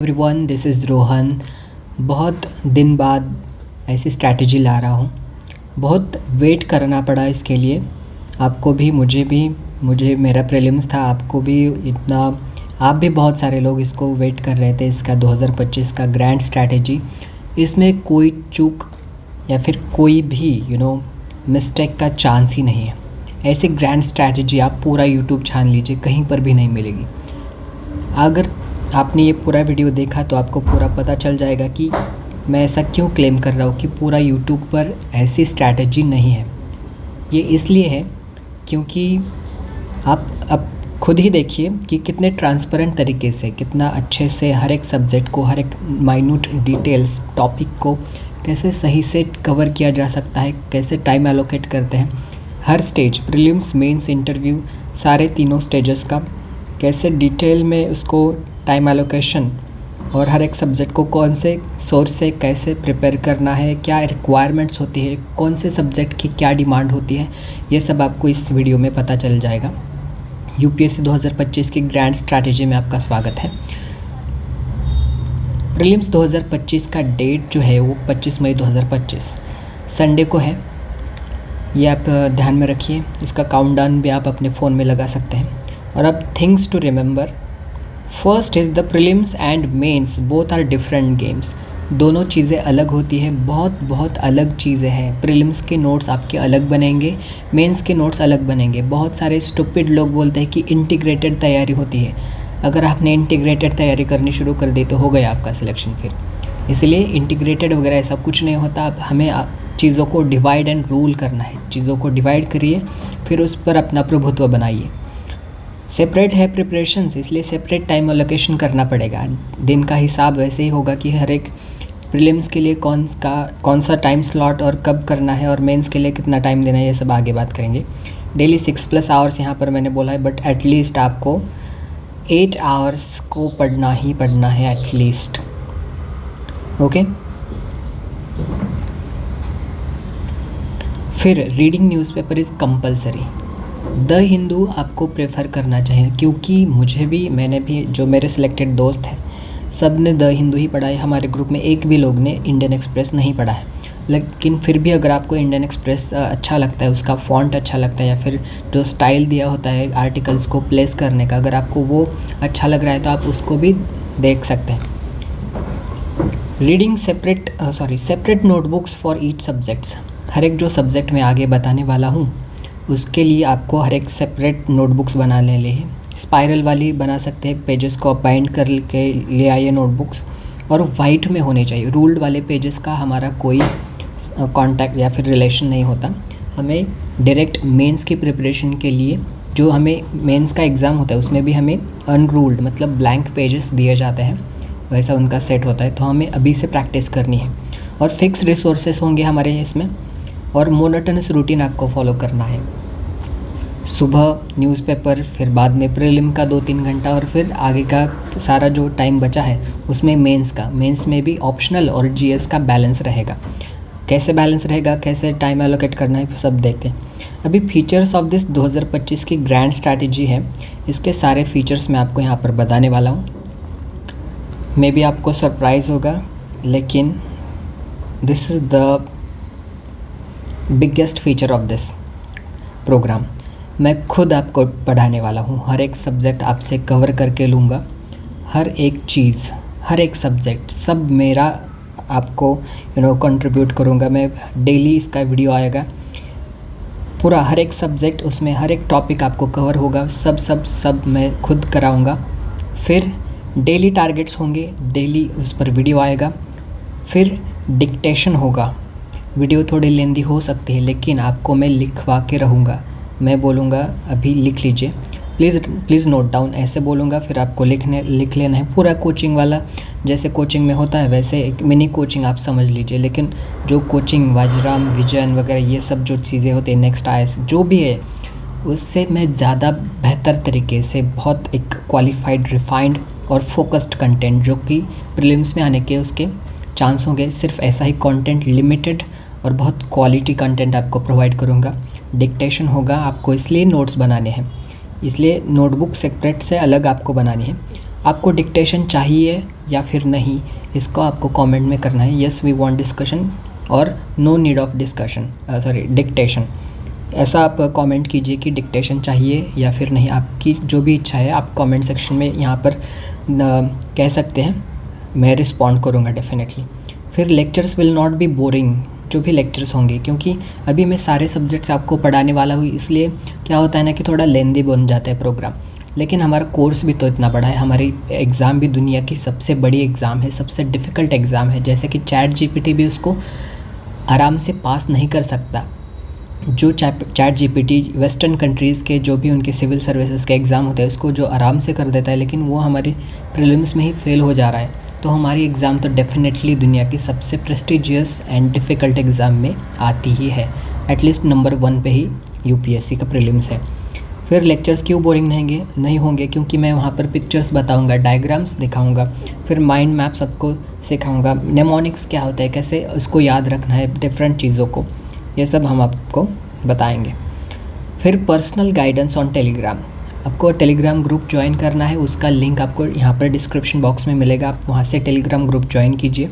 Everyone, this is Rohan. बहुत दिन बाद ऐसी स्ट्रैटेजी ला रहा हूँ। बहुत वेट करना पड़ा इसके लिए, आपको भी मुझे मेरा प्रीलिम्स था, आपको भी इतना। आप भी बहुत सारे लोग इसको वेट कर रहे थे, इसका 2025 का ग्रैंड स्ट्रैटेजी। इसमें कोई चूक या फिर कोई भी मिस्टेक का चांस ही नहीं है। ऐसी ग्रैंड स्ट्रैटेजी आप पूरा यूट्यूब छान लीजिए, कहीं पर भी नहीं मिलेगी। अगर आपने ये पूरा वीडियो देखा तो आपको पूरा पता चल जाएगा कि मैं ऐसा क्यों क्लेम कर रहा हूँ कि पूरा यूट्यूब पर ऐसी स्ट्रैटेजी नहीं है। ये इसलिए है क्योंकि आप अब खुद ही देखिए कि कितने ट्रांसपेरेंट तरीके से, कितना अच्छे से हर एक सब्जेक्ट को, हर एक माइन्यूट डिटेल्स टॉपिक को कैसे सही से कवर किया जा सकता है, कैसे टाइम एलोकेट करते हैं। हर स्टेज, प्रीलिम्स, मेंस, इंटरव्यू, सारे तीनों स्टेजेस का कैसे डिटेल में उसको टाइम एलोकेशन और हर एक सब्जेक्ट को कौन से सोर्स से कैसे प्रिपेयर करना है, क्या रिक्वायरमेंट्स होती है, कौन से सब्जेक्ट की क्या डिमांड होती है, ये सब आपको इस वीडियो में पता चल जाएगा। यूपीएससी 2025 की ग्रैंड स्ट्रैटेजी में आपका स्वागत है। प्रीलिम्स 2025 का डेट जो है वो 25 मई 2025 संडे को है। ये आप ध्यान में रखिए। इसका काउंटडाउन भी आप अपने फ़ोन में लगा सकते हैं। और अब things to remember, first is the prelims and mains both are different games. दोनों चीज़ें अलग होती है, बहुत अलग चीज़ें हैं। प्रीलिम्स के नोट्स आपके अलग बनेंगे, मेंस के नोट्स अलग बनेंगे। बहुत सारे स्टूपिड लोग बोलते हैं कि इंटीग्रेटेड तैयारी होती है। अगर आपने इंटीग्रेटेड तैयारी करनी शुरू कर दी तो हो गया आपका सिलेक्शन फिर। इसलिए इंटीग्रेटेड वगैरह ऐसा कुछ नहीं होता। अब हमें चीज़ों को डिवाइड एंड रूल करना है। चीज़ों को डिवाइड करिए, फिर उस पर अपना प्रभुत्व बनाइए। सेपरेट है प्रिपरेशंस, इसलिए सेपरेट टाइम एलोकेशन करना पड़ेगा। दिन का हिसाब वैसे ही होगा कि हर एक प्रीलिम्स के लिए कौन सा टाइम स्लॉट और कब करना है, और मेंस के लिए कितना टाइम देना है, ये सब आगे बात करेंगे। डेली 6+ आवर्स यहाँ पर मैंने बोला है, बट एटलीस्ट आपको 8 आवर्स को पढ़ना ही पढ़ना है एटलीस्ट। ओके। फिर reading newspaper is compulsory. The Hindu आपको प्रेफर करना चाहिए, क्योंकि मैंने भी जो मेरे सिलेक्टेड दोस्त हैं सब ने द हिंदू ही पढ़ा है। हमारे ग्रुप में एक भी लोग ने इंडियन एक्सप्रेस नहीं पढ़ा है। लेकिन फिर भी अगर आपको इंडियन एक्सप्रेस अच्छा लगता है, उसका फॉन्ट अच्छा लगता है, या फिर जो स्टाइल दिया होता है आर्टिकल्स को प्लेस करने का, अगर आपको वो अच्छा लग रहा है तो आप उसको भी देख सकते हैं। Reading separate notebooks for each subjects. हर एक जो सब्जेक्ट मैं आगे बताने वाला हूँ उसके लिए आपको हर एक सेपरेट नोटबुक्स बना ले। स्पाइरल वाली बना सकते हैं, पेजेस को बाइंड कर के ले आइए नोटबुक्स, और वाइट में होने चाहिए। रूल्ड वाले पेजेस का हमारा कोई कांटेक्ट या फिर रिलेशन नहीं होता। हमें डायरेक्ट मेंस की प्रिपरेशन के लिए, जो हमें मेंस का एग्ज़ाम होता है उसमें भी हमें अनरूल्ड मतलब ब्लैंक पेजेस दिए जाते हैं, वैसा उनका सेट होता है। तो हमें अभी से प्रैक्टिस करनी है। और फिक्स रिसोर्सेस होंगे हमारे इसमें, और मोनोटोनस रूटीन आपको फॉलो करना है। सुबह न्यूज़पेपर, फिर बाद में प्रीलिम का 2-3 घंटा, और फिर आगे का सारा जो टाइम बचा है उसमें मेंस में भी ऑप्शनल और जीएस का बैलेंस रहेगा। कैसे बैलेंस रहेगा, कैसे टाइम एलोकेट करना है, सब देखते हैं। अभी फीचर्स ऑफ दिस 2025 की ग्रैंड स्ट्रैटेजी है, इसके सारे फीचर्स मैं आपको यहाँ पर बताने वाला हूँ। मे बी आपको सरप्राइज़ होगा, लेकिन this is the biggest feature of this programme. मैं खुद आपको पढ़ाने वाला हूँ, हर एक सब्जेक्ट आपसे कवर करके लूँगा। हर एक चीज़, हर एक सब्जेक्ट, सब मेरा आपको कंट्रीब्यूट करूँगा मैं। डेली इसका वीडियो आएगा, पूरा हर एक सब्जेक्ट, उसमें हर एक टॉपिक आपको कवर होगा। सब मैं खुद कराऊँगा। फिर डेली टारगेट्स होंगे, डेली उस पर वीडियो आएगा। फिर डिक्टेशन होगा। वीडियो थोड़ी लेंदी हो सकती है, लेकिन आपको मैं लिखवा के रहूँगा। मैं बोलूँगा अभी लिख लीजिए, प्लीज़ नोट डाउन, ऐसे बोलूँगा, फिर आपको लिख लेना है। पूरा कोचिंग वाला, जैसे कोचिंग में होता है वैसे एक मिनी कोचिंग आप समझ लीजिए। लेकिन जो कोचिंग वाजराम, विजयन वगैरह ये सब जो चीज़ें होती हैं, नेक्स्ट आईएएस जो भी है, उससे मैं ज़्यादा बेहतर तरीके से बहुत एक क्वालिफाइड, रिफाइंड और फोकस्ड कंटेंट जो कि प्रीलिम्स में आने के उसके चांस होंगे, सिर्फ ऐसा ही कंटेंट, लिमिटेड और बहुत क्वालिटी कंटेंट आपको प्रोवाइड करूँगा। डिक्टेशन होगा, आपको इसलिए नोट्स बनाने हैं, इसलिए नोटबुक सेपरेट से अलग आपको बनानी है। आपको डिक्टेशन चाहिए या फिर नहीं, इसको आपको कमेंट में करना है। येस वी वांट डिस्कशन और no need of discussion, sorry dictation. ऐसा आप कमेंट कीजिए कि डिक्टेशन चाहिए या फिर नहीं, आपकी जो भी इच्छा है आप कमेंट सेक्शन में यहाँ पर कह सकते हैं, मैं रिस्पॉन्ड करूँगा डेफिनेटली। फिर lectures will not be boring, जो भी लेक्चर्स होंगे, क्योंकि अभी मैं सारे सब्जेक्ट्स आपको पढ़ाने वाला हूँ, इसलिए क्या होता है ना कि थोड़ा लेंदी बन जाता है प्रोग्राम। लेकिन हमारा कोर्स भी तो इतना बड़ा है, हमारी एग्ज़ाम भी दुनिया की सबसे बड़ी एग्ज़ाम है, सबसे डिफ़िकल्ट एग्ज़ाम है। जैसे कि चैट जीपीटी भी उसको आराम से पास नहीं कर सकता। जो चैट जीपीटी वेस्टर्न कंट्रीज़ के जो भी उनके सिविल सर्विसेज के एग्ज़ाम होते हैं उसको जो आराम से कर देता है, लेकिन वो हमारे प्रीलिम्स में ही फेल हो जा रहा है। तो हमारी एग्ज़ाम तो डेफिनेटली दुनिया की सबसे प्रेस्टिजियस एंड डिफ़िकल्ट एग्ज़ाम में आती ही है, एटलीस्ट नंबर 1 पे ही यूपीएससी का प्रीलिम्स है। फिर लेक्चर्स क्यों बोरिंग नहीं होंगे, क्योंकि मैं वहाँ पर पिक्चर्स बताऊँगा, डायग्राम्स दिखाऊँगा, फिर माइंड मैप सबको सिखाऊँगा, नेमोनिक्स क्या होता है, कैसे उसको याद रखना है, डिफरेंट चीज़ों को, ये सब हम आपको बताएंगे। फिर पर्सनल गाइडेंस ऑन टेलीग्राम, आपको टेलीग्राम ग्रुप ज्वाइन करना है, उसका लिंक आपको यहाँ पर डिस्क्रिप्शन बॉक्स में मिलेगा, आप वहाँ से टेलीग्राम ग्रुप ज्वाइन कीजिए।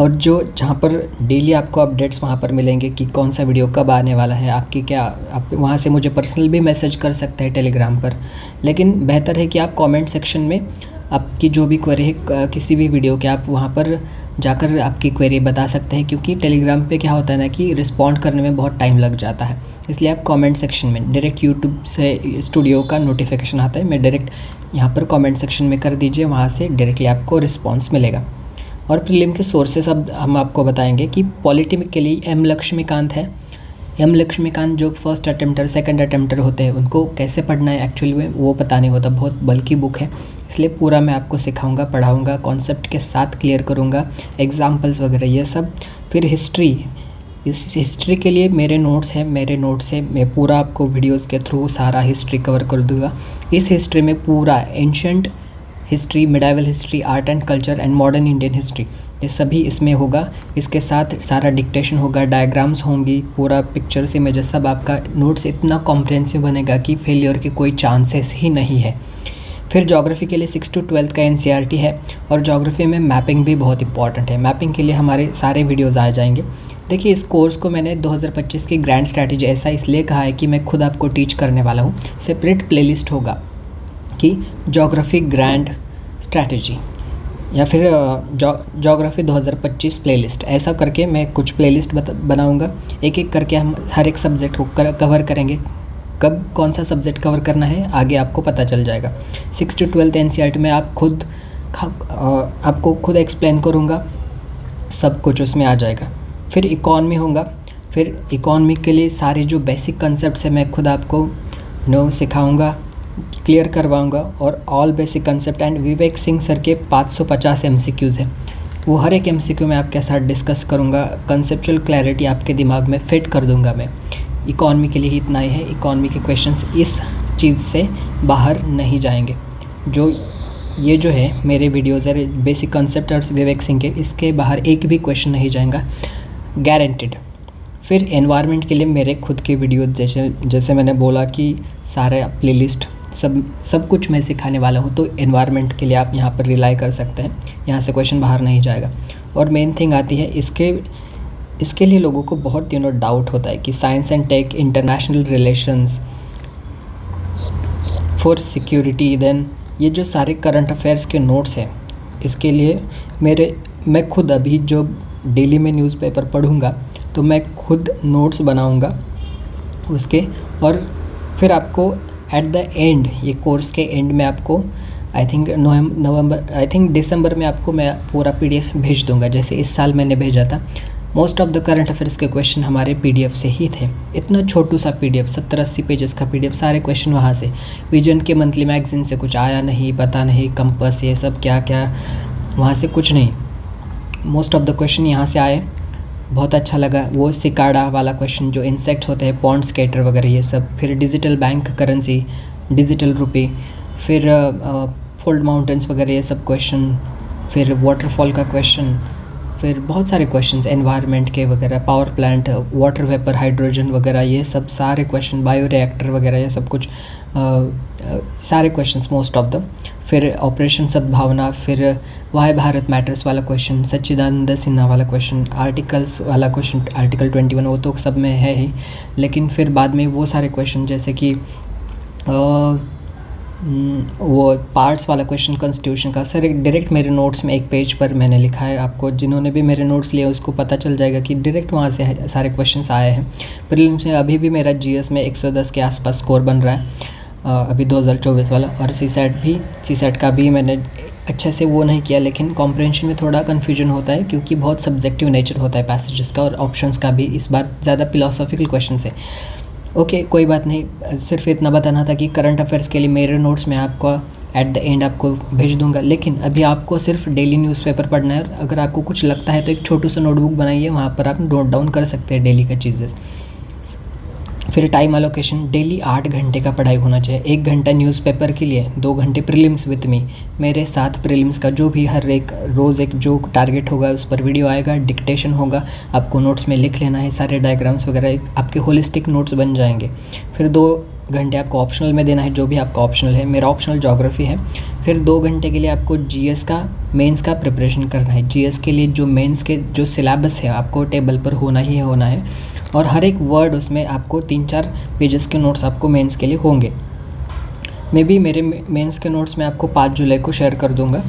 और जहाँ पर डेली आपको अपडेट्स वहाँ पर मिलेंगे कि कौन सा वीडियो कब आने वाला है, आपकी क्या, आप वहाँ से मुझे पर्सनल भी मैसेज कर सकते हैं टेलीग्राम पर। लेकिन बेहतर है कि आप कमेंट सेक्शन में आपकी जो भी क्वेरी है किसी भी वीडियो के, आप वहाँ पर जाकर आपकी क्वेरी बता सकते हैं, क्योंकि टेलीग्राम पे क्या होता है ना कि रिस्पॉन्ड करने में बहुत टाइम लग जाता है। इसलिए आप कमेंट सेक्शन में डायरेक्ट यूट्यूब से स्टूडियो का नोटिफिकेशन आता है, मैं डायरेक्ट यहाँ पर कमेंट सेक्शन में कर दीजिए, वहाँ से डायरेक्टली आपको रिस्पॉन्स मिलेगा। और प्रीलिम के सोर्सेस अब हम आपको बताएंगे कि पॉलिटी के लिए एम लक्ष्मीकांत है। एम लक्ष्मीकांत जो फर्स्ट अटेम्प्टर सेकंड अटेम्प्टर होते हैं उनको कैसे पढ़ना है एक्चुअली में वो पता नहीं होता, बहुत बल्कि बुक है, इसलिए पूरा मैं आपको सिखाऊंगा, पढ़ाऊंगा, कॉन्सेप्ट के साथ क्लियर करूंगा, एग्जांपल्स वगैरह ये सब। फिर हिस्ट्री, इस हिस्ट्री के लिए मेरे नोट्स हैं, मेरे नोट्स से मैं पूरा आपको वीडियोज़ के थ्रू सारा हिस्ट्री कवर कर दूँगा। इस हिस्ट्री में पूरा ancient history, medieval history, art and culture and modern Indian history, ये सभी इसमें होगा। इसके साथ सारा डिक्टेशन होगा, डायग्राम्स होंगी, पूरा पिक्चर्स, इमेजेस, सब आपका नोट्स इतना कॉम्प्रिहेंसिव बनेगा कि फेलियर के कोई चांसेस ही नहीं है। फिर ज्योग्राफी के लिए 6 to 12 का एनसीईआरटी है, और ज्योग्राफी में मैपिंग भी बहुत इंपॉर्टेंट है। मैपिंग के लिए हमारे सारे वीडियोज़ आ जाएंगे। देखिए, इस कोर्स को मैंने 2025 की ग्रैंड स्ट्रैटेजी ऐसा इसलिए कहा है कि मैं खुद आपको टीच करने वाला हूँ। सेपरेट प्लेलिस्ट होगा कि ज्योग्राफी ग्रैंड स्ट्रैटेजी या फिर ज्योग्राफी 2025 प्लेलिस्ट, ऐसा करके मैं कुछ प्लेलिस्ट बनाऊंगा। एक एक करके हम हर एक सब्जेक्ट को कवर करेंगे। कब कौन सा सब्जेक्ट कवर करना है आगे आपको पता चल जाएगा। 6 to 12 एनसीईआरटी में आपको खुद एक्सप्लेन करूँगा, सब कुछ उसमें आ जाएगा। फिर इकॉनमी होगा। फिर इकॉनमी के लिए सारे जो बेसिक कंसेप्ट्स हैं मैं खुद आपको सिखाऊंगा, क्लियर करवाऊंगा। और all basic concept and Vivek Singh sir के 550 MCQs है, वो हर एक MCQ में आपके साथ डिस्कस करूंगा। कंसेप्चुअल क्लैरिटी आपके दिमाग में फिट कर दूंगा मैं। इकॉनमी के लिए ही इतना ही है, इकॉनमी के क्वेश्चंस इस चीज़ से बाहर नहीं जाएंगे। ये जो है मेरे वीडियोज़ है बेसिक कंसेप्ट और विवेक सिंह के, इसके बाहर एक भी क्वेश्चन नहीं जाएगा, गारंटेड। फिर एनवायरनमेंट के लिए मेरे खुद के वीडियो, जैसे मैंने बोला कि सारे प्लेलिस्ट सब कुछ मैं सिखाने वाला हूँ, तो एनवायरनमेंट के लिए आप यहाँ पर रिलाई कर सकते हैं, यहाँ से क्वेश्चन बाहर नहीं जाएगा। और मेन थिंग आती है इसके लिए लोगों को बहुत डाउट होता है कि science and tech, international relations, for security, then ये जो सारे करंट अफेयर्स के नोट्स हैं, इसके लिए मैं खुद अभी जो डेली में न्यूज़पेपर पढ़ूँगा तो मैं खुद नोट्स बनाऊँगा उसके। और फिर आपको एट द एंड, ये कोर्स के एंड में आपको आई थिंक दिसंबर में आपको मैं पूरा PDF भेज दूँगा, जैसे इस साल मैंने भेजा था। Most of the current affairs के क्वेश्चन हमारे PDF से ही थे। इतना छोटू सा PDF, 70-80 पेजेस का PDF, सारे क्वेश्चन वहाँ से। विजन के मंथली मैगजीन से कुछ आया नहीं, पता नहीं, कंपस, ये सब क्या क्या, वहाँ से कुछ नहीं। मोस्ट ऑफ द क्वेश्चन यहाँ से आए, बहुत अच्छा लगा। वो सिकाडा वाला क्वेश्चन, जो इंसेक्ट होते हैं, पॉन्ड स्केटर वगैरह ये सब। फिर डिजिटल बैंक करेंसी, डिजिटल रुपये, फिर फोल्ड माउंटेन्स वगैरह ये सब क्वेश्चन, फिर वाटरफॉल का क्वेश्चन, फिर बहुत सारे क्वेश्चंस एनवायरनमेंट के वगैरह, power plant, water vapour, hydrogen वगैरह, ये सब सारे क्वेश्चन, बायो रिएक्टर वगैरह, ये सब कुछ सारे क्वेश्चंस मोस्ट ऑफ द। फिर ऑपरेशन सद्भावना, फिर वाई भारत मैटर्स वाला क्वेश्चन, सच्चिदानंद सिन्हा वाला क्वेश्चन, आर्टिकल्स वाला क्वेश्चन, आर्टिकल 21 वो तो सब में है ही। लेकिन फिर बाद में वो सारे क्वेश्चन जैसे कि वो पार्ट्स वाला क्वेश्चन कॉन्स्टिट्यूशन का, सर एक डायरेक्ट मेरे नोट्स में एक पेज पर मैंने लिखा है, आपको जिन्होंने भी मेरे नोट्स लिए उसको पता चल जाएगा कि डायरेक्ट वहाँ से सारे क्वेश्चंस आए हैं। प्रीलिम्स में अभी भी मेरा जीएस में 110 के आसपास स्कोर बन रहा है अभी 2024 वाला। और सी सेट का भी मैंने अच्छे से वो नहीं किया, लेकिन कॉम्प्रहेंशन में थोड़ा कन्फ्यूजन होता है क्योंकि बहुत सब्जेक्टिव नेचर होता है पैसेजेस का, और ऑप्शंस का भी इस बार ज़्यादा फिलोसॉफिकल क्वेश्चन है। ओके कोई बात नहीं, सिर्फ इतना बताना था कि करंट अफेयर्स के लिए मेरे नोट्स में आपको एट द एंड आपको भेज दूंगा। लेकिन अभी आपको सिर्फ डेली न्यूज़पेपर पढ़ना है, और अगर आपको कुछ लगता है तो एक छोटू सा नोटबुक बनाइए, वहाँ पर आप नोट डाउन कर सकते हैं डेली का चीज़ें। फिर टाइम एलोकेशन, डेली 8 घंटे का पढ़ाई होना चाहिए। 1 घंटा न्यूज़पेपर के लिए, 2 घंटे प्रीलिम्स विथ मी, मेरे साथ प्रीलिम्स का जो भी हर एक रोज़ एक जो टारगेट होगा उस पर वीडियो आएगा, डिक्टेशन होगा, आपको नोट्स में लिख लेना है, सारे डायग्राम्स वगैरह आपके होलिस्टिक नोट्स बन जाएंगे। फिर 2 घंटे आपको ऑप्शनल में देना है, जो भी आपका ऑप्शनल है, मेरा ऑप्शनल ज्योग्राफी है। फिर 2 घंटे के लिए आपको जीएस का मेंस का प्रिपरेशन करना है। जीएस के लिए जो मेंस के जो सिलेबस है आपको टेबल पर होना ही होना है, और हर एक वर्ड उसमें आपको 3-4 पेजेस के नोट्स आपको मेंस के लिए होंगे। मे बी मेरे मेंस के नोट्स मैं आपको 5 जुलाई को शेयर कर दूंगा।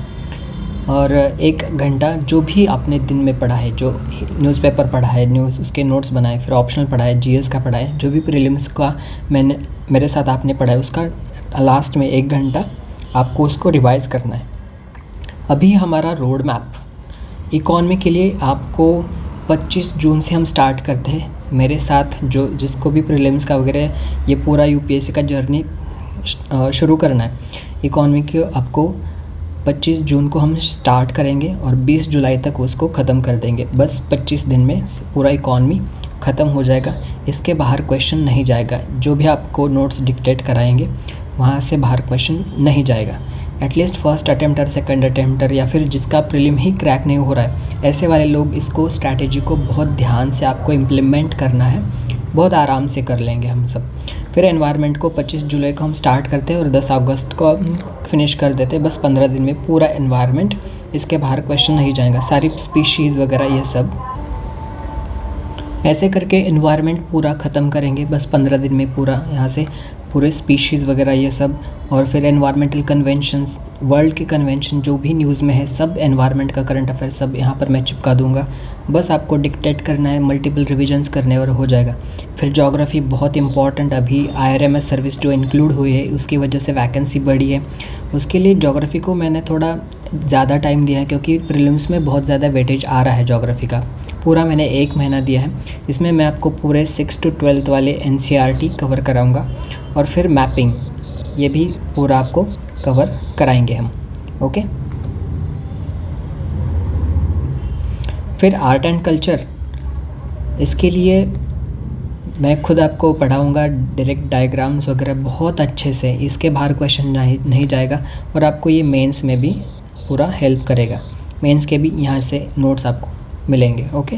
और 1 घंटा जो भी आपने दिन में पढ़ा है, जो न्यूज़पेपर पढ़ा है, न्यूज़ उसके नोट्स बनाए, फिर ऑप्शनल पढ़ा है, जीएस का पढ़ा है, जो भी प्रीलिम्स का मेरे साथ आपने पढ़ा है उसका लास्ट में 1 घंटा आपको उसको रिवाइज़ करना है। अभी हमारा रोड मैप इकॉनमी के लिए आपको 25 जून से हम स्टार्ट करते हैं। मेरे साथ जो जिसको भी प्रीलिम्स का वगैरह ये पूरा यूपीएससी का जर्नी शुरू करना है, इकॉनमी की आपको 25 जून को हम स्टार्ट करेंगे और 20 जुलाई तक उसको ख़त्म कर देंगे। बस 25 दिन में पूरा इकॉनमी ख़त्म हो जाएगा। इसके बाहर क्वेश्चन नहीं जाएगा, जो भी आपको नोट्स डिक्टेट कराएंगे वहाँ से बाहर क्वेश्चन नहीं जाएगा। एटलीस्ट फर्स्ट अटेम्प्टर, सेकंड अटेम्प्टर, या फिर जिसका प्रीलिम ही क्रैक नहीं हो रहा है, ऐसे वाले लोग इसको स्ट्रैटेजी को बहुत ध्यान से आपको इम्प्लीमेंट करना है, बहुत आराम से कर लेंगे हम सब। फिर एनवायरनमेंट को 25 जुलाई को हम स्टार्ट करते हैं और 10 अगस्त को फिनिश कर देते हैं। बस 15 दिन में पूरा एनवायरनमेंट, इसके बाहर क्वेश्चन नहीं जाएगा, सारी स्पीशीज़ वगैरह ये सब। ऐसे करके एनवायरनमेंट पूरा ख़त्म करेंगे बस 15 दिन में, पूरा यहाँ से पूरे स्पीशीज़ वगैरह ये सब। और फिर एनवायरमेंटल कन्वेंशंस, वर्ल्ड के कन्वेंशन जो भी न्यूज़ में है, सब एनवायरनमेंट का करंट अफेयर सब यहाँ पर मैं चिपका दूंगा। बस आपको डिक्टेट करना है, मल्टीपल रिविजन्स करने और हो जाएगा। फिर ज्योग्राफी बहुत इंपॉर्टेंट, अभी IRMS सर्विस जो इंक्लूड हुई है उसकी वजह से वैकेंसी बढ़ी है, उसके लिए ज्योग्राफी को मैंने थोड़ा ज़्यादा टाइम दिया है, क्योंकि प्रीलिम्स में बहुत ज़्यादा वेटेज आ रहा है ज्योग्राफी का। पूरा मैंने 1 महीना दिया है, इसमें मैं आपको पूरे 6 to 12 वाले NCERT कवर कराऊंगा, और फिर मैपिंग ये भी पूरा आपको कवर कराएंगे हम। ओके, फिर आर्ट एंड कल्चर, इसके लिए मैं खुद आपको पढ़ाऊंगा, डायरेक्ट डायग्राम्स वगैरह बहुत अच्छे से, इसके बाहर क्वेश्चन नहीं जाएगा, और आपको ये मेंस में भी पूरा हेल्प करेगा। मेंस के भी यहाँ से नोट्स आपको मिलेंगे। ओके,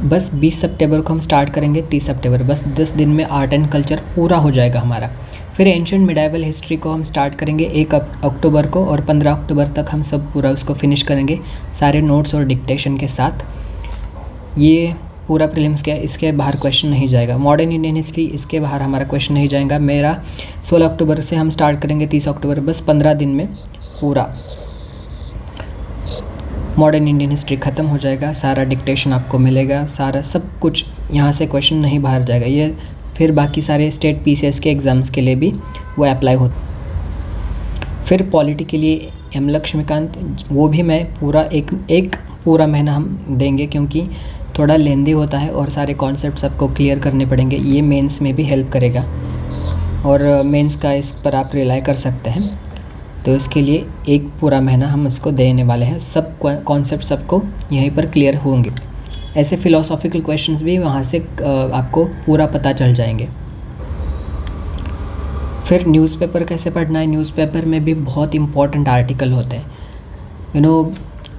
बस 20 सितंबर को हम स्टार्ट करेंगे, 30 सितंबर, बस 10 दिन में आर्ट एंड कल्चर पूरा हो जाएगा हमारा। फिर एंशिएंट मिडाइवल हिस्ट्री को हम स्टार्ट करेंगे 1 अक्टूबर को, और 15 अक्टूबर तक हम सब पूरा उसको फिनिश करेंगे सारे नोट्स और डिक्टेशन के साथ। ये पूरा प्रीलिम्स क्या है, इसके बाहर क्वेश्चन नहीं जाएगा। मॉडर्न इंडियन हिस्ट्री, इसके बाहर हमारा क्वेश्चन नहीं जाएगा। मेरा 16 अक्टूबर से हम स्टार्ट करेंगे, 30 अक्टूबर, बस 15 दिन में पूरा मॉडर्न इंडियन हिस्ट्री ख़त्म हो जाएगा। सारा डिक्टेशन आपको मिलेगा, सारा सब कुछ, यहाँ से क्वेश्चन नहीं बाहर जाएगा। ये फिर बाकी सारे स्टेट PCS के एग्ज़ाम्स के लिए भी वो अप्लाई होता। फिर पॉलिटी के लिए M लक्ष्मीकांत, वो भी मैं पूरा एक पूरा महीना हम देंगे, क्योंकि थोड़ा लेंदी होता है और सारे कॉन्सेप्ट्स आपको क्लियर करने पड़ेंगे। ये मेंस में भी हेल्प करेगा, और मेंस का इस पर आप रिलाई कर सकते हैं। तो इसके लिए 1 पूरा महीना हम इसको देने वाले हैं, सब कॉन्सेप्ट सबको यहीं पर क्लियर होंगे। ऐसे फ़िलोसॉफिकल क्वेश्चंस भी वहाँ से आपको पूरा पता चल जाएंगे। फिर न्यूज़पेपर कैसे पढ़ना है, न्यूज़पेपर में भी बहुत इंपॉर्टेंट आर्टिकल होते हैं,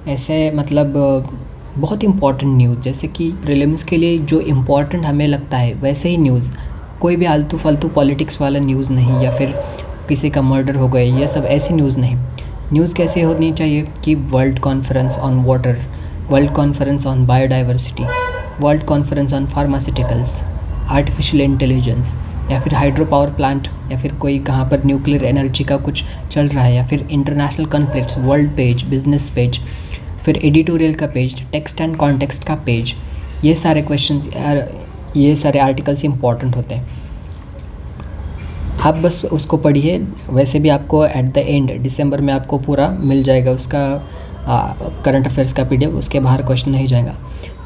ऐसे मतलब बहुत इंपॉर्टेंट न्यूज़, जैसे कि प्रीलिम्स के लिए जो इम्पोर्टेंट हमें लगता है वैसे ही न्यूज़ कोई भी आलतू फालतू पॉलिटिक्स वाला न्यूज़ नहीं, या फिर किसी का मर्डर हो गया, ये सब ऐसी न्यूज़ नहीं। न्यूज़ कैसे होनी चाहिए कि world conference on water, world conference on biodiversity, world conference on pharmaceuticals, artificial intelligence, या फिर हाइड्रो पावर प्लांट, या फिर कोई कहाँ पर न्यूक्लियर एनर्जी का कुछ चल रहा है, या फिर international conflicts, world page, business page, फिर एडिटोरियल का पेज, टेक्स्ट एंड कॉन्टेक्स्ट का पेज, ये सारे क्वेश्चंस, ये सारे आर्टिकल्स इंपॉर्टेंट होते हैं। आप बस उसको पढ़िए। वैसे भी आपको एट द एंड दिसंबर में आपको पूरा मिल जाएगा उसका करंट अफेयर्स का पीडीएफ, उसके बाहर क्वेश्चन नहीं जाएगा।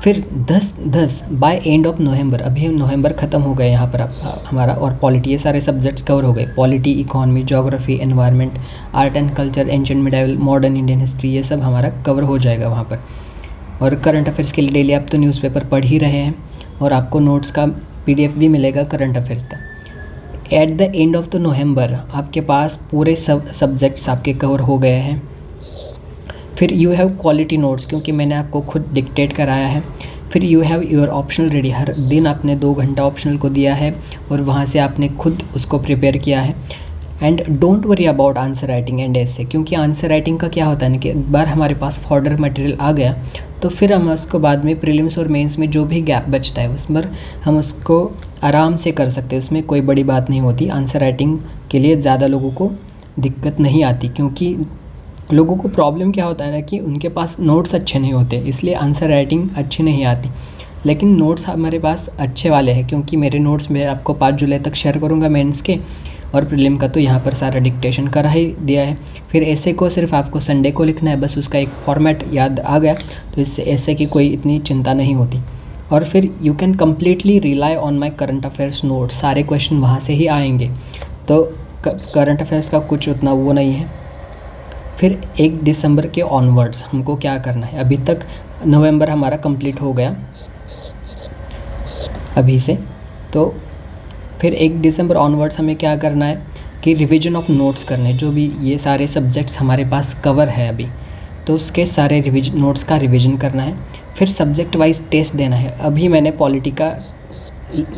फिर 10 बाय एंड ऑफ नवंबर, अभी नवंबर ख़त्म हो गए यहाँ पर हमारा, और पॉलिटी, ये सारे सब्जेक्ट्स कवर हो गए। Polity, economy, geography, environment, art and culture, ancient medieval, modern Indian history, ये सब हमारा कवर हो जाएगा वहाँ पर। और करंट अफेयर्स के लिए डेली आप तो न्यूज़पेपर पढ़ ही रहे हैं, और आपको नोट्स का पीडीएफ भी मिलेगा करंट अफेयर्स का। At the end of the नवंबर आपके पास पूरे सब्जेक्ट्स आपके कवर हो गए हैं। फिर यू हैव क्वालिटी नोट्स, क्योंकि मैंने आपको खुद डिक्टेट कराया है। फिर you have your optional ready, हर दिन आपने 2 घंटा ऑप्शनल को दिया है और वहाँ से आपने खुद उसको प्रिपेयर किया है। And don't worry about answer writing and ऐसे, क्योंकि आंसर राइटिंग का क्या होता है ना कि एक बार हमारे पास फॉर्डर मटेरियल आ गया तो फिर हम उसको बाद में प्रीलिम्स और मेंस में जो भी गैप बचता है उस पर हम उसको आराम से कर सकते हैं, उसमें कोई बड़ी बात नहीं होती। आंसर राइटिंग के लिए ज़्यादा लोगों को दिक्कत नहीं आती, क्योंकि लोगों को प्रॉब्लम क्या होता है ना कि उनके पास नोट्स अच्छे नहीं होते, इसलिए आंसर राइटिंग अच्छी नहीं आती। लेकिन नोट्स हमारे पास अच्छे वाले हैं, क्योंकि मेरे नोट्स मैं आपको 5 जुलाई तक शेयर करूँगा मेंस के, और प्रीलिम का तो यहाँ पर सारा डिक्टेशन करा ही दिया है। फिर ऐसे को सिर्फ आपको संडे को लिखना है, बस उसका एक फॉर्मेट याद आ गया तो इससे ऐसे की कोई इतनी चिंता नहीं होती। और फिर you can completely rely on my current affairs notes, सारे क्वेश्चन वहाँ से ही आएंगे, तो करंट अफेयर्स का कुछ उतना वो नहीं है। फिर 1 दिसंबर के ऑनवर्ड्स हमको क्या करना है, अभी तक नवंबर हमारा कंप्लीट हो गया अभी से, तो फिर 1 दिसंबर ऑनवर्ड्स हमें क्या करना है कि रिवीजन ऑफ नोट्स करने, जो भी ये सारे सब्जेक्ट्स हमारे पास कवर है अभी, तो उसके सारे नोट्स का रिवीजन करना है। फिर सब्जेक्ट वाइज टेस्ट देना है। अभी मैंने पॉलिटी का,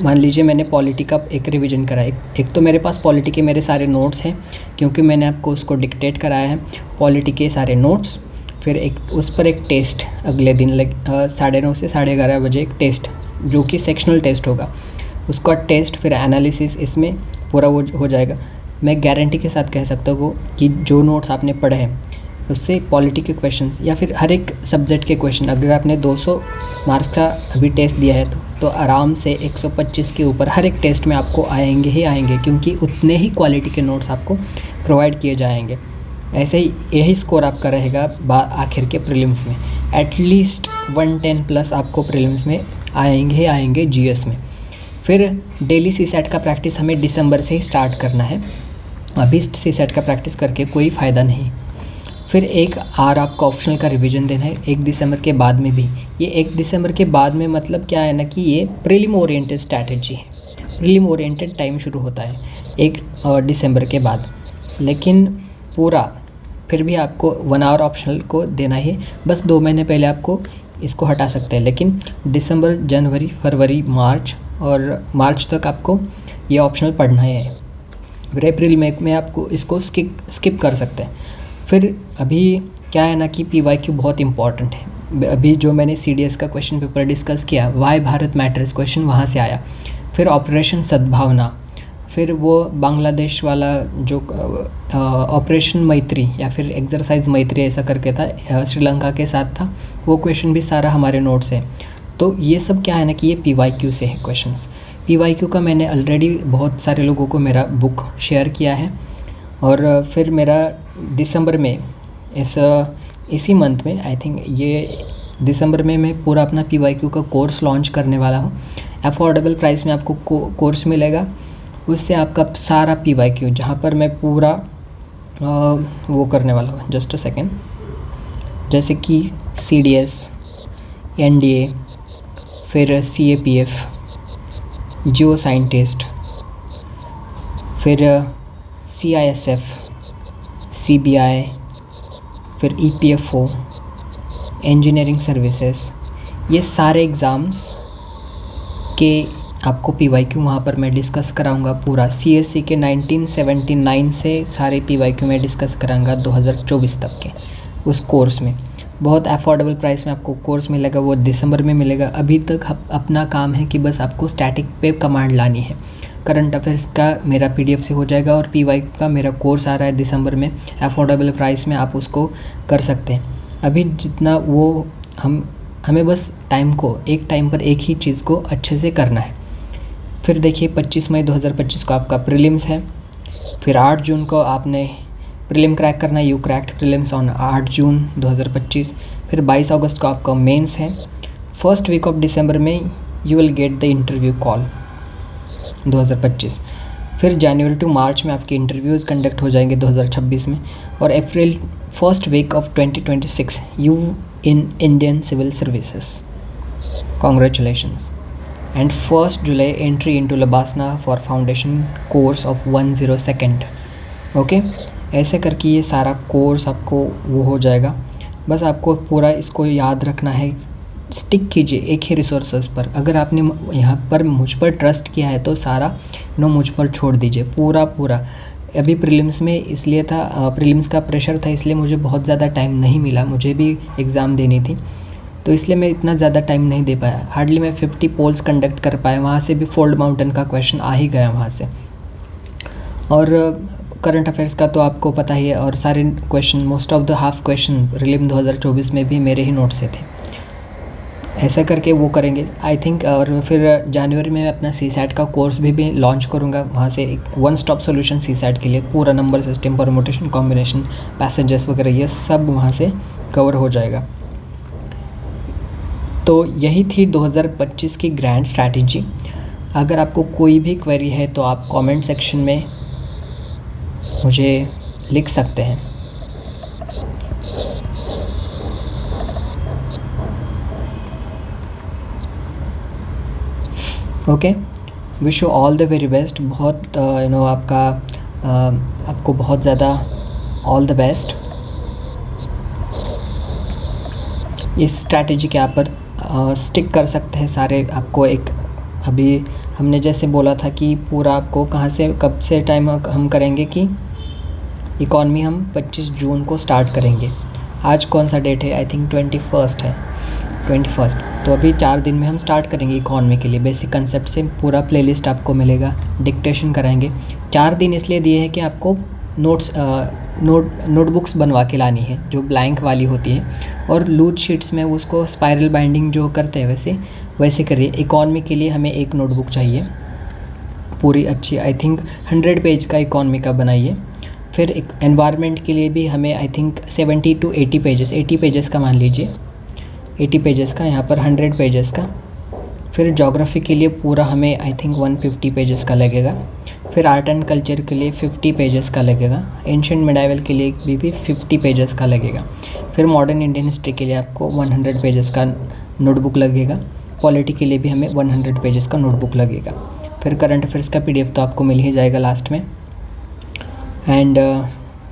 मान लीजिए मैंने पॉलिटी का एक रिवीजन करा है, एक तो मेरे पास पॉलिटी के मेरे सारे नोट्स हैं, क्योंकि मैंने आपको उसको डिक्टेट कराया है, पॉलिटी के सारे नोट्स। फिर एक उस पर एक टेस्ट अगले दिन 9:30 से 11:30 बजे एक टेस्ट, जो कि सेक्शनल टेस्ट होगा, उसका टेस्ट, फिर एनालिसिस, इसमें पूरा वो हो जाएगा। मैं गारंटी के साथ कह सकता हूँ कि जो नोट्स आपने पढ़े हैं उससे पॉलिटी के क्वेश्चंस या फिर हर एक सब्जेक्ट के क्वेश्चन, अगर आपने 200 मार्क्स का अभी टेस्ट दिया है तो आराम से 125 के ऊपर हर एक टेस्ट में आपको आएंगे ही आएंगे, क्योंकि उतने ही क्वालिटी के नोट्स आपको प्रोवाइड किए जाएंगे। ऐसे ही यही स्कोर आपका रहेगा आखिर के प्रीलिम्स में, एटलीस्ट 110 प्लस आपको प्रीलिम्स में आएंगे ही आएंगे जीएस में। फिर डेली सीसेट का प्रैक्टिस हमें दिसंबर से ही स्टार्ट करना है, अभी सीसेट का प्रैक्टिस करके कोई फ़ायदा नहीं। फिर 1 आवर आपका ऑप्शनल का रिवीजन देना है 1 दिसंबर के बाद में भी। ये 1 दिसंबर के बाद में मतलब क्या है ना कि ये प्रीलिम ओरिएंटेड स्ट्रैटेजी है, प्रीलिम ओरिएंटेड टाइम शुरू होता है 1 दिसंबर के बाद, लेकिन पूरा फिर भी आपको 1 आवर ऑप्शनल को देना ही, बस 2 महीने पहले आपको इसको हटा सकते हैं, लेकिन दिसंबर, जनवरी, फरवरी, मार्च और मार्च तक आपको ये ऑप्शनल पढ़ना है। फिर अप्रैल में आपको इसको स्किप कर सकते हैं। फिर अभी क्या है ना कि PYQ बहुत इंपॉर्टेंट है। अभी जो मैंने CDS का क्वेश्चन पेपर डिस्कस किया, वाई भारत मैटर्स क्वेश्चन वहाँ से आया। फिर ऑपरेशन सद्भावना, फिर वो बांग्लादेश वाला जो ऑपरेशन मैत्री या फिर एक्सरसाइज मैत्री ऐसा करके था, श्रीलंका के साथ था, वो क्वेश्चन भी सारा हमारे नोट्स है। तो ये सब क्या है ना कि ये PYQ से है क्वेश्चंस। PYQ का मैंने ऑलरेडी बहुत सारे लोगों को मेरा बुक शेयर किया है, और फिर मेरा दिसंबर में इसी मंथ में, आई थिंक ये दिसंबर में मैं पूरा अपना PYQ का कोर्स लॉन्च करने वाला हूँ। अफोर्डेबल प्राइस में आपको कोर्स मिलेगा, उससे आपका सारा PYQ, जहाँ पर मैं पूरा वो करने वाला हूँ, जस्ट अ सेकेंड, जैसे कि CDS, NDA, फिर CAPF, जियो साइंटिस्ट, फिर CISF, CBI, फिर EPFO, इंजीनियरिंग सर्विसेज, ये सारे एग्ज़ाम्स के आपको PYQ वहाँ पर मैं डिस्कस कराऊंगा पूरा। CSE के 1979 से सारे PYQ मैं डिस्कस कराऊंगा 2024 तक के उस कोर्स में। बहुत अफोर्डेबल प्राइस में आपको कोर्स मिलेगा, वो दिसंबर में मिलेगा। अभी तक अपना काम है कि बस आपको स्टैटिक पे कमांड लानी है। करंट अफेयर्स का मेरा PDF से हो जाएगा और PYQ का मेरा कोर्स आ रहा है दिसंबर में, अफोर्डेबल प्राइस में आप उसको कर सकते हैं। अभी जितना वो हमें बस एक टाइम पर एक ही चीज़ को अच्छे से करना है। फिर देखिए 25 मई 2025 को आपका प्रीलिम्स है। फिर 8 जून को आपने प्रीलिम क्रैक करना है, यू क्रैक्ड प्रीलिम्स ऑन 8 जून 2025। फिर 22 अगस्त को आपका मेंस है। फर्स्ट वीक ऑफ दिसंबर में you will get the interview call 2025। फिर जनवरी टू मार्च में आपके इंटरव्यूज़ कंडक्ट हो जाएंगे 2026 में। और April first week of 2026 you in Indian civil services, congratulations. And 1 July entry into LBSNAA for foundation course of 10 second. Okay, ऐसे करके ये सारा कोर्स आपको वो हो जाएगा। बस आपको पूरा इसको याद रखना है, स्टिक कीजिए एक ही रिसोर्सेज पर। अगर आपने यहाँ पर मुझ पर ट्रस्ट किया है तो सारा मुझ पर छोड़ दीजिए पूरा। अभी प्रीलिम्स में इसलिए था, प्रीलिम्स का प्रेशर था, इसलिए मुझे बहुत ज़्यादा टाइम नहीं मिला, मुझे भी एग्ज़ाम देनी थी, तो इसलिए मैं इतना ज़्यादा टाइम नहीं दे पाया। हार्डली मैं 50 पोल्स कंडक्ट कर पाया, वहाँ से भी फोल्ड माउंटेन का क्वेश्चन आ ही गया वहाँ से। और करंट अफेयर्स का तो आपको पता ही है, और सारे question, most of the half question prelim 2024 में भी मेरे ही नोट से थे। ऐसा करके वो करेंगे आई थिंक। और फिर जनवरी में अपना CSAT का कोर्स भी लॉन्च करूँगा। वहाँ से एक वन स्टॉप सोल्यूशन CSAT के लिए, पूरा number system, permutation, combination, passages वगैरह ये सब वहाँ से कवर हो जाएगा। तो यही थी 2025 की ग्रैंड स्ट्रैटेजी। अगर आपको कोई भी क्वेरी है तो आप कमेंट सेक्शन में मुझे लिख सकते हैं। Okay, wish you all the very best. बहुत आपको बहुत ज़्यादा ऑल द बेस्ट। इस स्ट्रैटेजी के आप पर स्टिक कर सकते हैं सारे। आपको एक, अभी हमने जैसे बोला था कि पूरा आपको कहाँ से कब से टाइम हम करेंगे कि इकॉनमी हम 25 जून को स्टार्ट करेंगे। आज कौन सा डेट है? आई थिंक 21 है, 21। तो अभी 4 दिन में हम स्टार्ट करेंगे इकॉनमी के लिए। बेसिक कंसेप्ट से पूरा प्लेलिस्ट आपको मिलेगा, डिक्टेशन कराएंगे। 4 दिन इसलिए दिए हैं कि आपको नोटबुक्स बनवा के लानी है जो ब्लैंक वाली होती है, और लूज शीट्स में उसको स्पाइरल बाइंडिंग जो करते हैं वैसे करिए। इकॉनमी के लिए हमें एक नोटबुक चाहिए पूरी अच्छी, आई थिंक 100 पेज का इकॉनमी का बनाइए। फिर एक एनवायरनमेंट के लिए भी हमें I think 70 to 80 pages, 80 pages का मान लीजिए, 80 पेजेस का, यहाँ पर 100 पेजेस का। फिर ज्योग्राफी के लिए पूरा हमें आई थिंक 150 पेजेस का लगेगा। फिर आर्ट एंड कल्चर के लिए 50 पेजेस का लगेगा। एंशिएंट मिडाइवल के लिए भी 50 पेजेस का लगेगा। फिर मॉडर्न इंडियन हिस्ट्री के लिए आपको 100 पेजेस का नोटबुक लगेगा। पॉलिटी के लिए भी हमें 100 पेजेस का नोटबुक लगेगा। फिर करंट अफेयर्स का PDF तो आपको मिल ही जाएगा लास्ट में। एंड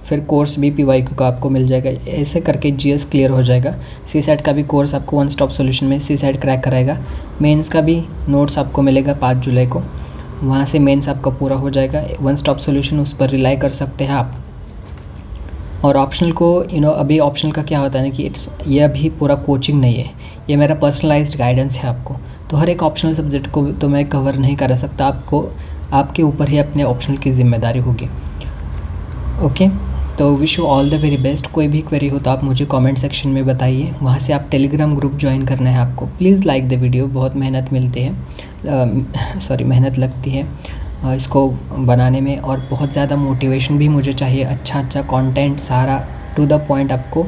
फिर कोर्स भी PYQ का आपको मिल जाएगा। ऐसे करके GS क्लियर हो जाएगा। CSAT का भी कोर्स आपको वन स्टॉप सॉल्यूशन में CSAT क्रैक कराएगा। मेंस का भी नोट्स आपको मिलेगा 5 जुलाई को, वहाँ से मेंस आपका पूरा हो जाएगा। वन स्टॉप सॉल्यूशन, उस पर रिलाई कर सकते हैं आप। और ऑप्शनल को अभी ऑप्शनल का क्या होता है ना कि ये अभी पूरा कोचिंग नहीं है, ये मेरा पर्सनलाइज्ड गाइडेंस है आपको। तो हर एक ऑप्शनल सब्जेक्ट को तो मैं कवर नहीं कर सकता, आपके ऊपर ही अपने ऑप्शनल की जिम्मेदारी होगी। ओके, तो wish you all the very best. कोई भी क्वेरी हो तो आप मुझे कमेंट सेक्शन में बताइए। वहाँ से आप टेलीग्राम ग्रुप ज्वाइन करना है आपको। प्लीज़ लाइक द वीडियो, बहुत मेहनत मिलती है, मेहनत लगती है इसको बनाने में, और बहुत ज़्यादा मोटिवेशन भी मुझे चाहिए अच्छा कंटेंट सारा टू द पॉइंट आपको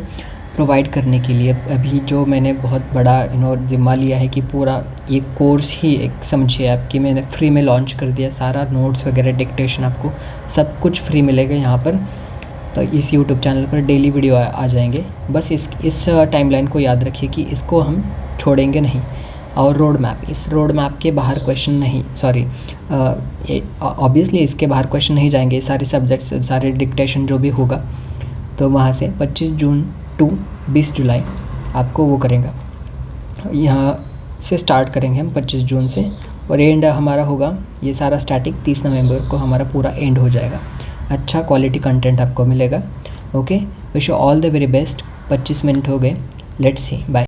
प्रोवाइड करने के लिए। अभी जो मैंने बहुत बड़ा ज़िम्मा लिया है कि पूरा ये कोर्स ही एक समझिए आपकी मैंने फ्री में लॉन्च कर दिया। सारा नोट्स वगैरह, डिक्टेशन, आपको सब कुछ फ्री मिलेगा यहाँ पर। तो इस YouTube चैनल पर डेली वीडियो आ जाएंगे। बस इस टाइमलाइन को याद रखिए कि इसको हम छोड़ेंगे नहीं। और रोड मैप, इस रोड मैप के बाहर क्वेश्चन नहीं, सॉरी ऑब्वियसली इसके बाहर क्वेश्चन नहीं जाएंगे। सारे सब्जेक्ट्स, सारे डिक्टेशन जो भी होगा, तो वहाँ से 25 जून टू 20 जुलाई आपको वो करेंगे। यहाँ से स्टार्ट करेंगे हम 25 जून से, और एंड हमारा होगा ये सारा स्टैटिक 30 नवंबर को हमारा पूरा एंड हो जाएगा। अच्छा क्वालिटी कंटेंट आपको मिलेगा। Okay, wish you all the very best. 25 minute हो गए, लेट्स सी, बाय।